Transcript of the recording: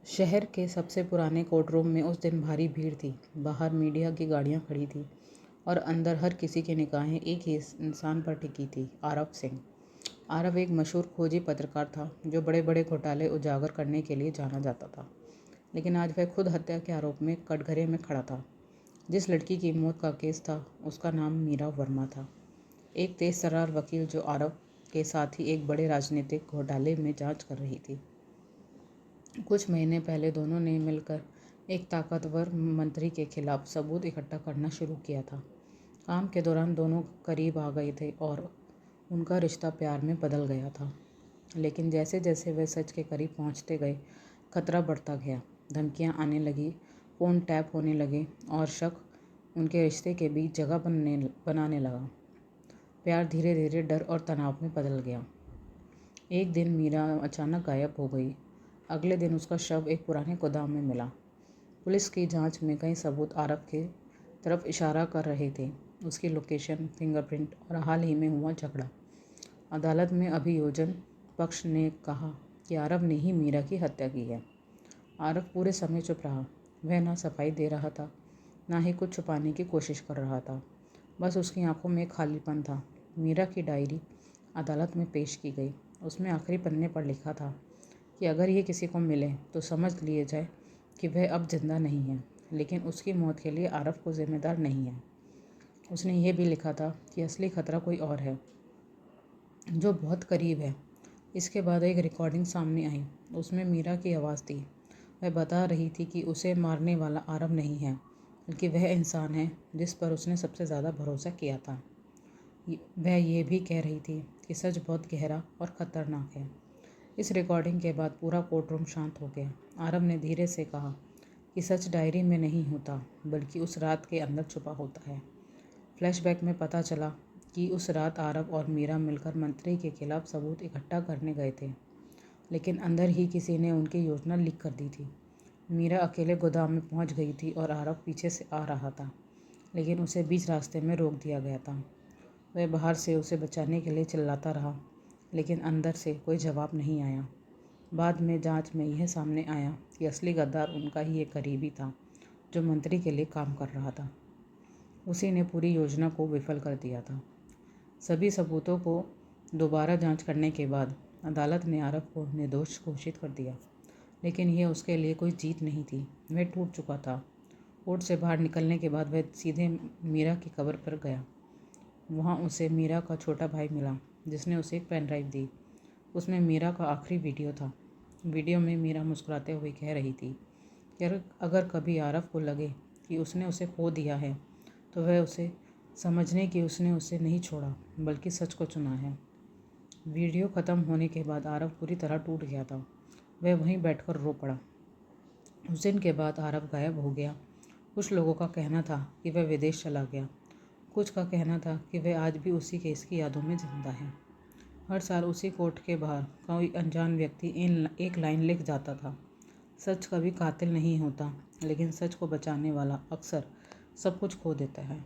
शहर के सबसे पुराने कोर्टरूम में उस दिन भारी भीड़ थी। बाहर मीडिया की गाड़ियां खड़ी थी और अंदर हर किसी की निगाहें एक ही इंसान पर टिकी थी, आरव सिंह। आरव एक मशहूर खोजी पत्रकार था जो बड़े बड़े घोटाले उजागर करने के लिए जाना जाता था। लेकिन आज वह खुद हत्या के आरोप में कटघरे में खड़ा था। जिस लड़की की मौत का केस था उसका नाम मीरा वर्मा था, एक तेज तर्रार वकील जो आरव के साथ ही एक बड़े राजनीतिक घोटाले में जांच कर रही थी। कुछ महीने पहले दोनों ने मिलकर एक ताकतवर मंत्री के खिलाफ सबूत इकट्ठा करना शुरू किया था। काम के दौरान दोनों करीब आ गए थे और उनका रिश्ता प्यार में बदल गया था। लेकिन जैसे जैसे वे सच के करीब पहुंचते गए, खतरा बढ़ता गया। धमकियां आने लगी, फ़ोन टैप होने लगे और शक उनके रिश्ते के बीच जगह बनाने लगा। प्यार धीरे धीरे डर और तनाव में बदल गया। एक दिन मीरा अचानक गायब हो गई। अगले दिन उसका शव एक पुराने गोदाम में मिला। पुलिस की जांच में कई सबूत आरव के तरफ इशारा कर रहे थे, उसकी लोकेशन, फिंगरप्रिंट और हाल ही में हुआ झगड़ा। अदालत में अभियोजन पक्ष ने कहा कि आरव ने ही मीरा की हत्या की है। आरव पूरे समय चुप रहा। वह ना सफाई दे रहा था, ना ही कुछ छुपाने की कोशिश कर रहा था। बस उसकी आंखों में खालीपन था। मीरा की डायरी अदालत में पेश की गई। उसमें आखिरी पन्ने पर लिखा था कि अगर ये किसी को मिले तो समझ लिए जाए कि वह अब जिंदा नहीं है, लेकिन उसकी मौत के लिए आरव को जिम्मेदार नहीं है। उसने ये भी लिखा था कि असली खतरा कोई और है, जो बहुत करीब है। इसके बाद एक रिकॉर्डिंग सामने आई। उसमें मीरा की आवाज़ थी। वह बता रही थी कि उसे मारने वाला आरव नहीं है, बल्कि वह इंसान है जिस पर उसने सबसे ज़्यादा भरोसा किया था। वह ये भी कह रही थी कि सच बहुत गहरा और ख़तरनाक है। इस रिकॉर्डिंग के बाद पूरा कोर्टरूम शांत हो गया। आरव ने धीरे से कहा कि सच डायरी में नहीं होता, बल्कि उस रात के अंदर छुपा होता है। फ्लैशबैक में पता चला कि उस रात आरव और मीरा मिलकर मंत्री के खिलाफ सबूत इकट्ठा करने गए थे, लेकिन अंदर ही किसी ने उनकी योजना लीक कर दी थी। मीरा अकेले गोदाम में पहुंच गई थी और आरव पीछे से आ रहा था, लेकिन उसे बीच रास्ते में रोक दिया गया था। वह बाहर से उसे बचाने के लिए चिल्लाता रहा, लेकिन अंदर से कोई जवाब नहीं आया। बाद में जांच में यह सामने आया कि असली गद्दार उनका ही एक करीबी था, जो मंत्री के लिए काम कर रहा था। उसी ने पूरी योजना को विफल कर दिया था। सभी सबूतों को दोबारा जांच करने के बाद अदालत ने आरव को निर्दोष घोषित कर दिया, लेकिन यह उसके लिए कोई जीत नहीं थी। वह टूट चुका था। कोर्ट से बाहर निकलने के बाद वह सीधे मीरा की कब्र पर गया। वहाँ उसे मीरा का छोटा भाई मिला, जिसने उसे एक पेन ड्राइव दी। उसमें मीरा का आखिरी वीडियो था। वीडियो में मीरा मुस्कुराते हुए कह रही थी कि अगर कभी आरव को लगे कि उसने उसे खो दिया है, तो वह उसे समझने कि उसने उसे नहीं छोड़ा, बल्कि सच को चुना है। वीडियो ख़त्म होने के बाद आरव पूरी तरह टूट गया था। वह वहीं बैठकर रो पड़ा। उस दिन के बाद आरव गायब हो गया। कुछ लोगों का कहना था कि वह विदेश चला गया। कुछ का कहना था कि वह आज भी उसी केस की यादों में जिंदा है। हर साल उसी कोर्ट के बाहर कोई अनजान व्यक्ति एक लाइन लिख जाता था, सच कभी कातिल नहीं होता, लेकिन सच को बचाने वाला अक्सर सब कुछ खो देता है।